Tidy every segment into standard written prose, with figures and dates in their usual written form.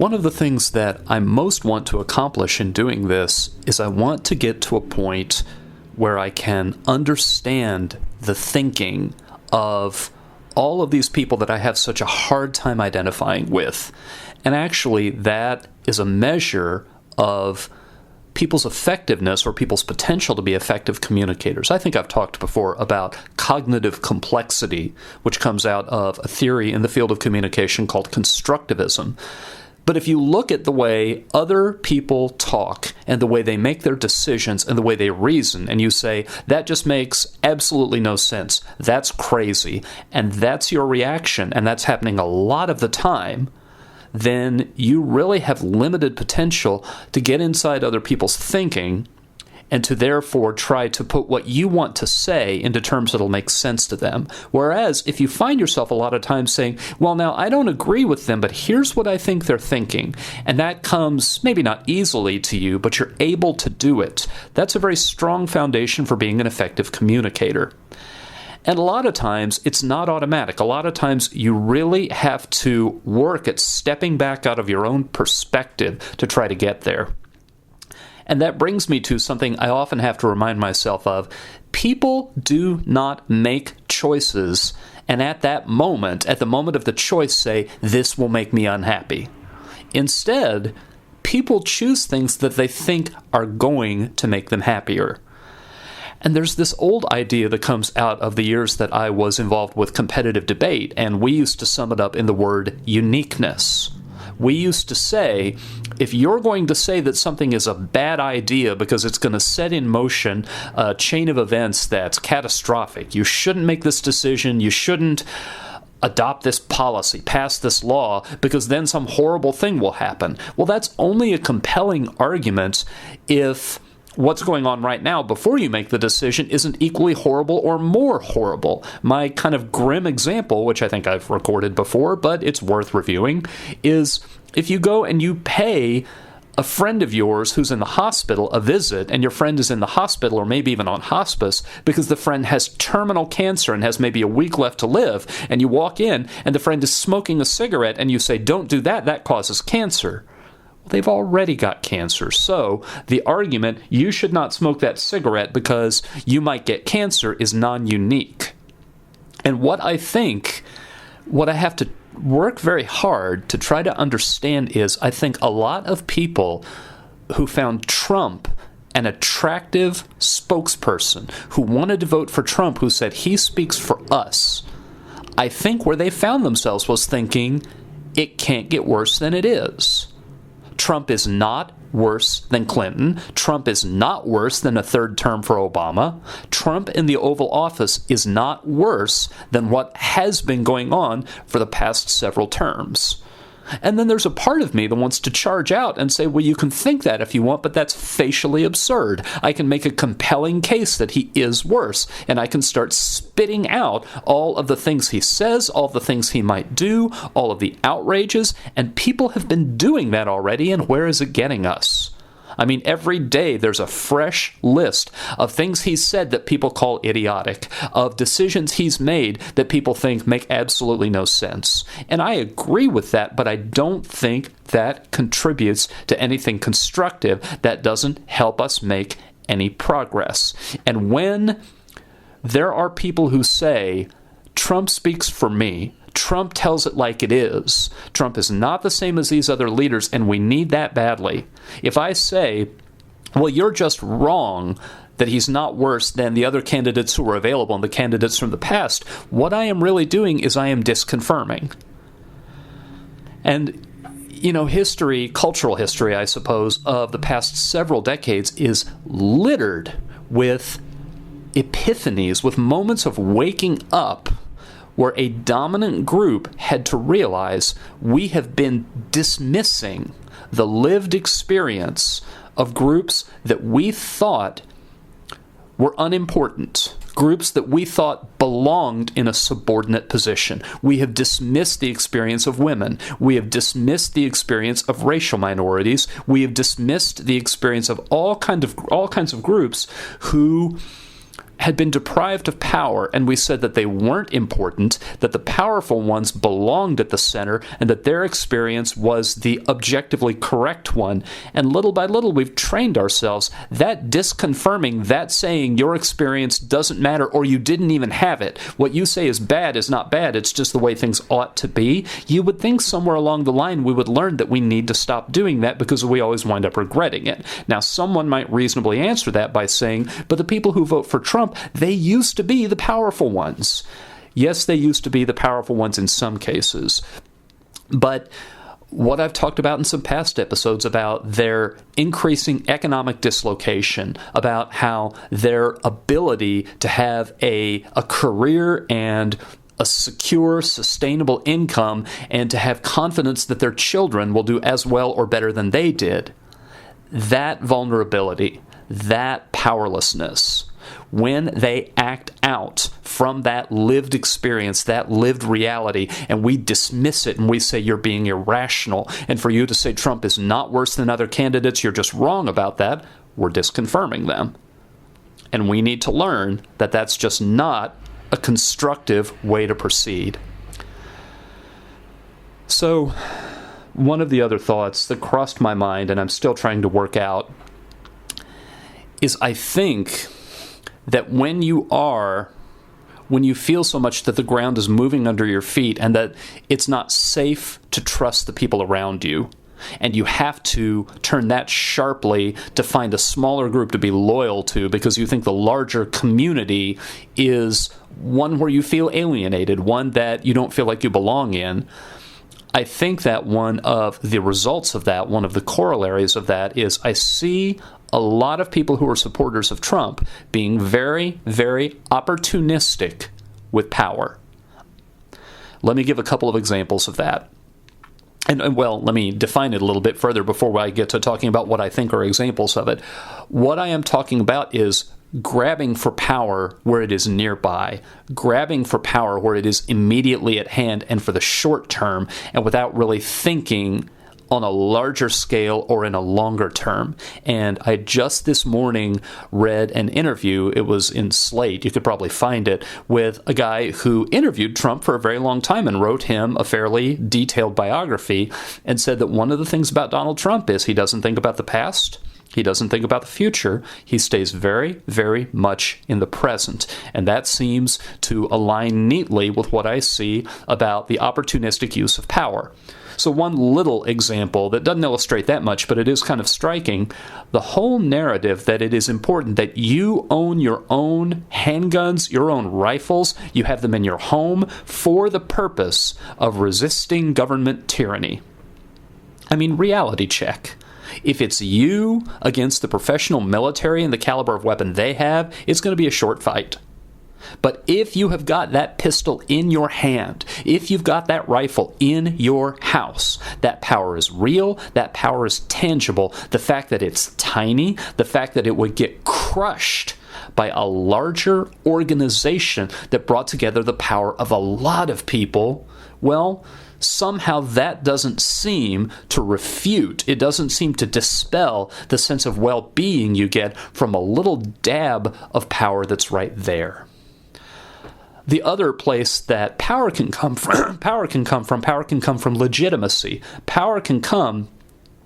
One of the things that I most want to accomplish in doing this is I want to get to a point where I can understand the thinking of all of these people that I have such a hard time identifying with. And actually, that is a measure of people's effectiveness or people's potential to be effective communicators. I think I've talked before about cognitive complexity, which comes out of a theory in the field of communication called constructivism. But if you look at the way other people talk and the way they make their decisions and the way they reason, and you say, that just makes absolutely no sense, that's crazy, and that's your reaction, and that's happening a lot of the time, then you really have limited potential to get inside other people's thinking and to therefore try to put what you want to say into terms that'll make sense to them. Whereas if you find yourself a lot of times saying, well, now I don't agree with them, but here's what I think they're thinking, and that comes maybe not easily to you, but you're able to do it, that's a very strong foundation for being an effective communicator. And a lot of times, it's not automatic. A lot of times, you really have to work at stepping back out of your own perspective to try to get there. And that brings me to something I often have to remind myself of. People do not make choices, and at that moment, at the moment of the choice, say, this will make me unhappy. Instead, people choose things that they think are going to make them happier. And there's this old idea that comes out of the years that I was involved with competitive debate, and we used to sum it up in the word uniqueness. We used to say, if you're going to say that something is a bad idea because it's going to set in motion a chain of events that's catastrophic, you shouldn't make this decision, you shouldn't adopt this policy, pass this law, because then some horrible thing will happen. Well, that's only a compelling argument if what's going on right now before you make the decision isn't equally horrible or more horrible. My kind of grim example, which I think I've recorded before, but it's worth reviewing, is if you go and you pay a friend of yours who's in the hospital a visit, and your friend is in the hospital or maybe even on hospice because the friend has terminal cancer and has maybe a week left to live, and you walk in and the friend is smoking a cigarette and you say, don't do that, that causes cancer. They've already got cancer. So the argument, you should not smoke that cigarette because you might get cancer, is non-unique. And what I have to work very hard to try to understand is, I think a lot of people who found Trump an attractive spokesperson, who wanted to vote for Trump, who said he speaks for us, I think where they found themselves was thinking, it can't get worse than it is. Trump is not worse than Clinton. Trump is not worse than a third term for Obama. Trump in the Oval Office is not worse than what has been going on for the past several terms. And then there's a part of me that wants to charge out and say, well, you can think that if you want, but that's facially absurd. I can make a compelling case that he is worse, and I can start spitting out all of the things he says, all the things he might do, all of the outrages, and people have been doing that already, and where is it getting us? I mean, every day there's a fresh list of things he's said that people call idiotic, of decisions he's made that people think make absolutely no sense. And I agree with that, but I don't think that contributes to anything constructive. That doesn't help us make any progress. And when there are people who say, Trump speaks for me, Trump tells it like it is, Trump is not the same as these other leaders, and we need that badly. If I say, well, you're just wrong that he's not worse than the other candidates who were available and the candidates from the past, what I am really doing is I am disconfirming. And, you know, history, cultural history, I suppose, of the past several decades is littered with epiphanies, with moments of waking up where a dominant group had to realize we have been dismissing the lived experience of groups that we thought were unimportant, groups that we thought belonged in a subordinate position. We have dismissed the experience of women. We have dismissed the experience of racial minorities. We have dismissed the experience of all kinds of groups who had been deprived of power, and we said that they weren't important, that the powerful ones belonged at the center, and that their experience was the objectively correct one. And little by little, we've trained ourselves. That disconfirming, that saying your experience doesn't matter or you didn't even have it. What you say is bad is not bad. It's just the way things ought to be. You would think somewhere along the line we would learn that we need to stop doing that because we always wind up regretting it. Now, someone might reasonably answer that by saying, but the people who vote for Trump, they used to be the powerful ones. Yes, they used to be the powerful ones in some cases. But what I've talked about in some past episodes about their increasing economic dislocation, about how their ability to have a career and a secure, sustainable income and to have confidence that their children will do as well or better than they did, that vulnerability, that powerlessness, when they act out from that lived experience, that lived reality, and we dismiss it and we say you're being irrational, and for you to say Trump is not worse than other candidates, you're just wrong about that, we're disconfirming them. And we need to learn that that's just not a constructive way to proceed. So, one of the other thoughts that crossed my mind, and I'm still trying to work out, is I think that when you feel so much that the ground is moving under your feet and that it's not safe to trust the people around you, and you have to turn that sharply to find a smaller group to be loyal to because you think the larger community is one where you feel alienated, one that you don't feel like you belong in, I think that one of the results of that, one of the corollaries of that is I see a lot of people who are supporters of Trump being very, very opportunistic with power. Let me give a couple of examples of that. And well, let me define it a little bit further before I get to talking about what I think are examples of it. What I am talking about is grabbing for power where it is nearby, grabbing for power where it is immediately at hand and for the short term, and without really thinking on a larger scale or in a longer term. And I just this morning read an interview, it was in Slate, you could probably find it, with a guy who interviewed Trump for a very long time and wrote him a fairly detailed biography and said that one of the things about Donald Trump is he doesn't think about the past, he doesn't think about the future. He stays very, very much in the present. And that seems to align neatly with what I see about the opportunistic use of power. So one little example that doesn't illustrate that much, but it is kind of striking, the whole narrative that it is important that you own your own handguns, your own rifles, you have them in your home for the purpose of resisting government tyranny. I mean, reality check. If it's you against the professional military and the caliber of weapon they have, it's going to be a short fight. But if you have got that pistol in your hand, if you've got that rifle in your house, that power is real, that power is tangible. The fact that it's tiny, the fact that it would get crushed by a larger organization that brought together the power of a lot of people, well, somehow that doesn't seem to refute, it doesn't seem to dispel the sense of well-being you get from a little dab of power that's right there. The other place that power can come from legitimacy. Power can come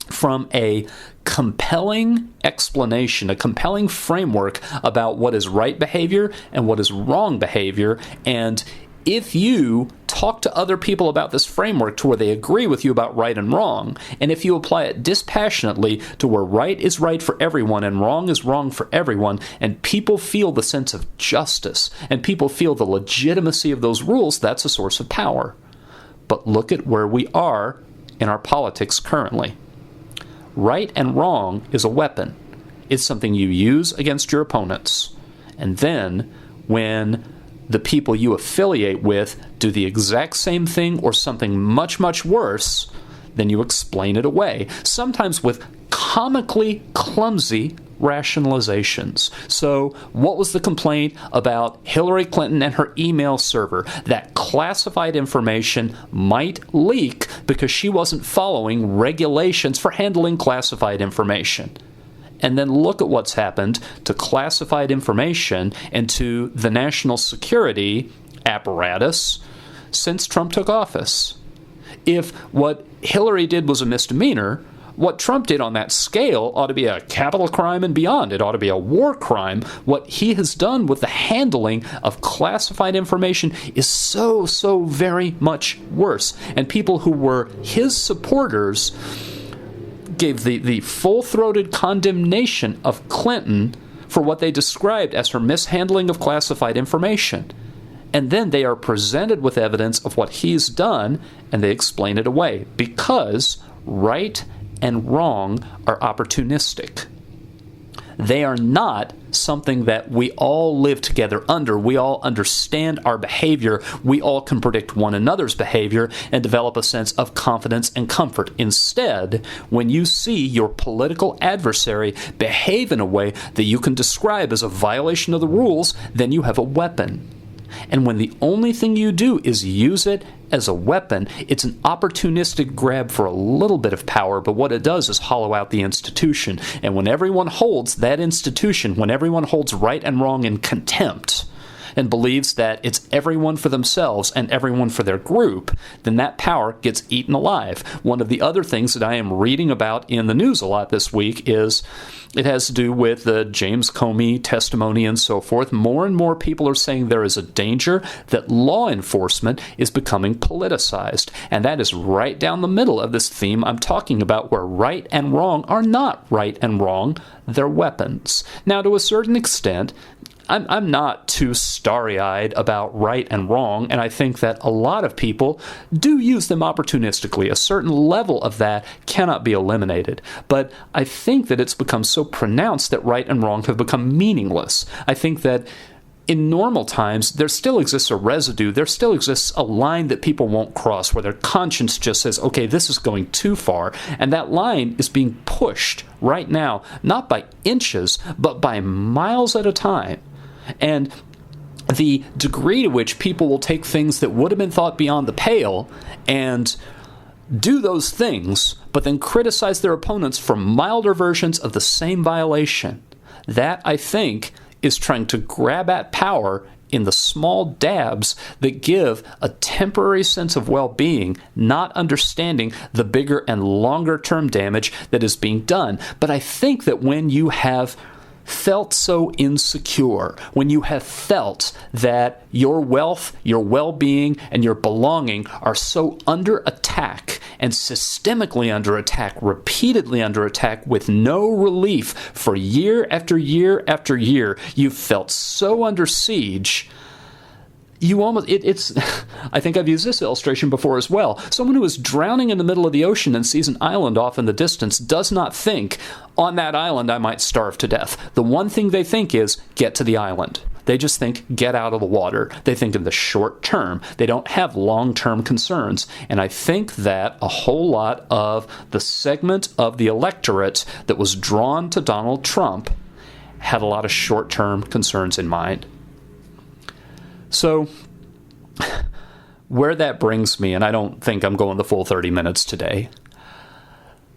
from a compelling explanation, a compelling framework about what is right behavior and what is wrong behavior, and if you talk to other people about this framework to where they agree with you about right and wrong, and if you apply it dispassionately to where right is right for everyone and wrong is wrong for everyone, and people feel the sense of justice, and people feel the legitimacy of those rules, that's a source of power. But look at where we are in our politics currently. Right and wrong is a weapon. It's something you use against your opponents. And then, when the people you affiliate with do the exact same thing or something much, much worse, then you explain it away, sometimes with comically clumsy rationalizations. So, what was the complaint about Hillary Clinton and her email server? That classified information might leak because she wasn't following regulations for handling classified information. And then look at what's happened to classified information and to the national security apparatus since Trump took office. If what Hillary did was a misdemeanor, what Trump did on that scale ought to be a capital crime and beyond. It ought to be a war crime. What he has done with the handling of classified information is so, so very much worse. And people who were his supporters gave the full-throated condemnation of Clinton for what they described as her mishandling of classified information. And then they are presented with evidence of what he's done, and they explain it away because right and wrong are opportunistic. They are not something that we all live together under. We all understand our behavior. We all can predict one another's behavior and develop a sense of confidence and comfort. Instead, when you see your political adversary behave in a way that you can describe as a violation of the rules, then you have a weapon. And when the only thing you do is use it as a weapon, it's an opportunistic grab for a little bit of power, but what it does is hollow out the institution. And when everyone holds that institution, when everyone holds right and wrong in contempt, and believes that it's everyone for themselves and everyone for their group, then that power gets eaten alive. One of the other things that I am reading about in the news a lot this week is it has to do with the James Comey testimony and so forth. More and more people are saying there is a danger that law enforcement is becoming politicized. And that is right down the middle of this theme I'm talking about, where right and wrong are not right and wrong. They're weapons. Now, to a certain extent, I'm not too starry-eyed about right and wrong, and I think that a lot of people do use them opportunistically. A certain level of that cannot be eliminated. But I think that it's become so pronounced that right and wrong have become meaningless. I think that in normal times, there still exists a residue. There still exists a line that people won't cross where their conscience just says, okay, this is going too far. And that line is being pushed right now, not by inches, but by miles at a time. And the degree to which people will take things that would have been thought beyond the pale and do those things, but then criticize their opponents for milder versions of the same violation, that, I think, is trying to grab at power in the small dabs that give a temporary sense of well-being, not understanding the bigger and longer-term damage that is being done. But I think that when you have felt so insecure, when you have felt that your wealth, your well-being, and your belonging are so under attack and systemically under attack, repeatedly under attack with no relief for year after year after year, you've felt so under siege, you almost, I think I've used this illustration before as well. Someone who is drowning in the middle of the ocean and sees an island off in the distance does not think, on that island I might starve to death. The one thing they think is, get to the island. They just think, get out of the water. They think in the short term. They don't have long-term concerns. And I think that a whole lot of the segment of the electorate that was drawn to Donald Trump had a lot of short-term concerns in mind. So, where that brings me, and I don't think I'm going the full 30 minutes today,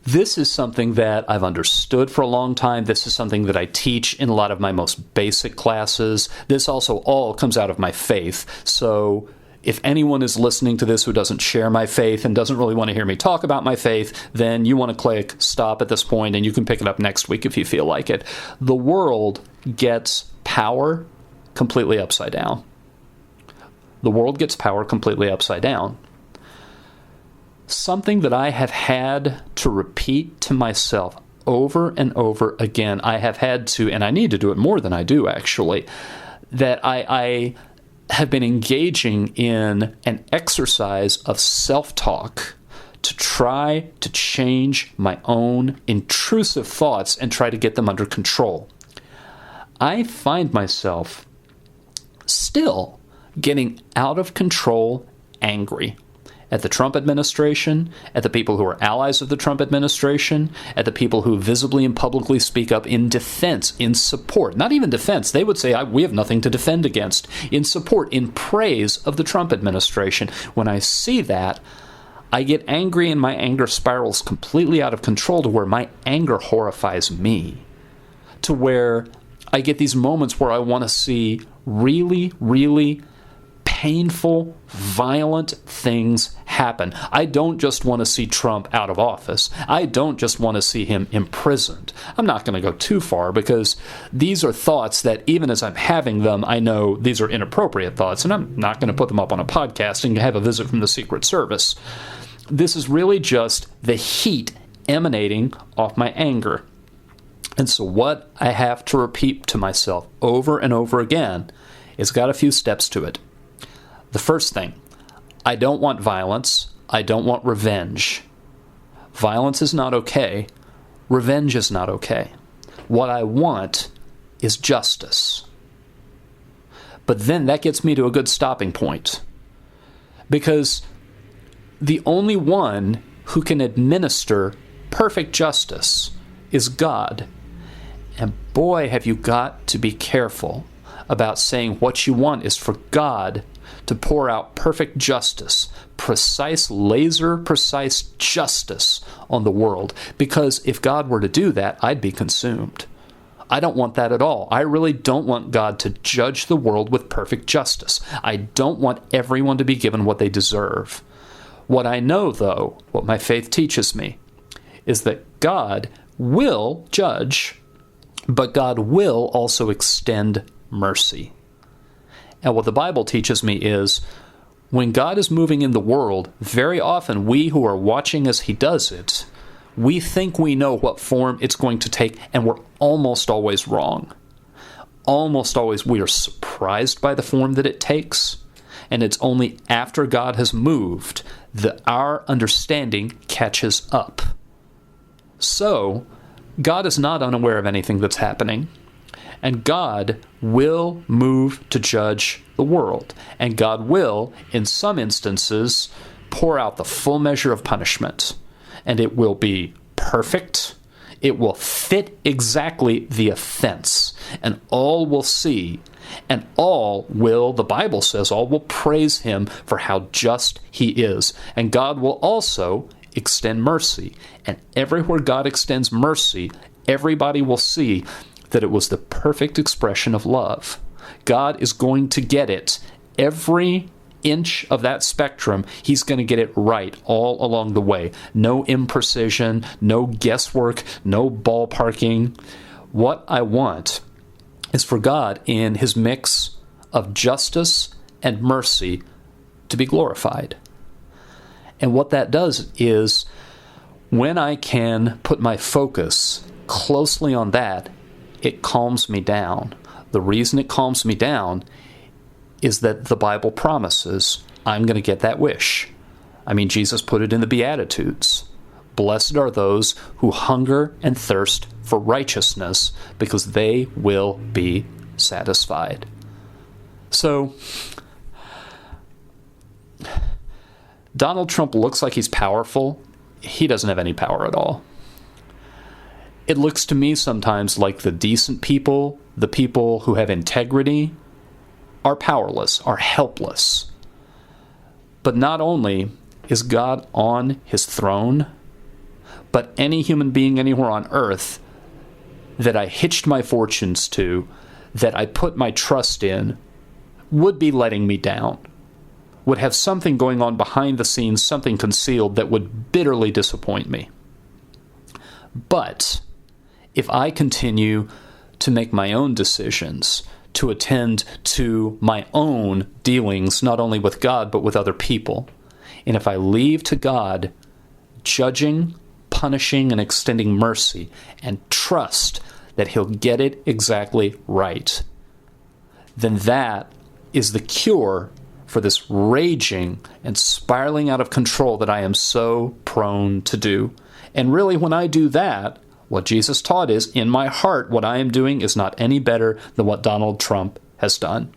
this is something that I've understood for a long time. This is something that I teach in a lot of my most basic classes. This also all comes out of my faith. So, if anyone is listening to this who doesn't share my faith and doesn't really want to hear me talk about my faith, then you want to click stop at this point and you can pick it up next week if you feel like it. The world gets power completely upside down. The world gets power completely upside down. Something that I have had to repeat to myself over and over again, I have had to, and I need to do it more than I do actually, that I have been engaging in an exercise of self-talk to try to change my own intrusive thoughts and try to get them under control. I find myself still getting out of control angry at the Trump administration, at the people who are allies of the Trump administration, at the people who visibly and publicly speak up in defense, in support. Not even defense. They would say, we have nothing to defend against. In support, in praise of the Trump administration. When I see that, I get angry and my anger spirals completely out of control to where my anger horrifies me. to where I get these moments where I want to see really, really painful, violent things happen. I don't just want to see Trump out of office. I don't just want to see him imprisoned. I'm not going to go too far because these are thoughts that even as I'm having them, I know these are inappropriate thoughts, and I'm not going to put them up on a podcast and have a visit from the Secret Service. This is really just the heat emanating off my anger. And so what I have to repeat to myself over and over again is got a few steps to it. The first thing, I don't want violence. I don't want revenge. Violence is not okay. Revenge is not okay. What I want is justice. But then that gets me to a good stopping point. Because the only one who can administer perfect justice is God. And boy, have you got to be careful about saying what you want is for God to pour out perfect justice, precise, laser-precise justice on the world. Because if God were to do that, I'd be consumed. I don't want that at all. I really don't want God to judge the world with perfect justice. I don't want everyone to be given what they deserve. What I know, though, what my faith teaches me, is that God will judge, but God will also extend mercy. And what the Bible teaches me is, when God is moving in the world, very often we who are watching as He does it, we think we know what form it's going to take, and we're almost always wrong. Almost always we are surprised by the form that it takes, and it's only after God has moved that our understanding catches up. So, God is not unaware of anything that's happening. And God will move to judge the world. And God will, in some instances, pour out the full measure of punishment. And it will be perfect. It will fit exactly the offense. And all will see. And all will, the Bible says, all will praise Him for how just He is. And God will also extend mercy. And everywhere God extends mercy, everybody will see that it was the perfect expression of love. God is going to get it. Every inch of that spectrum, He's going to get it right all along the way. No imprecision, no guesswork, no ballparking. What I want is for God, in His mix of justice and mercy, to be glorified. And what that does is, when I can put my focus closely on that, it calms me down. The reason it calms me down is that the Bible promises I'm going to get that wish. I mean, Jesus put it in the Beatitudes. Blessed are those who hunger and thirst for righteousness, because they will be satisfied. So, Donald Trump looks like he's powerful. He doesn't have any power at all. It looks to me sometimes like the decent people, the people who have integrity, are powerless, are helpless. But not only is God on His throne, but any human being anywhere on earth that I hitched my fortunes to, that I put my trust in, would be letting me down, would have something going on behind the scenes, something concealed that would bitterly disappoint me. But if I continue to make my own decisions, to attend to my own dealings, not only with God, but with other people, and if I leave to God judging, punishing, and extending mercy, and trust that He'll get it exactly right, then that is the cure for this raging and spiraling out of control that I am so prone to do. And really, when I do that, what Jesus taught is, in my heart, what I am doing is not any better than what Donald Trump has done.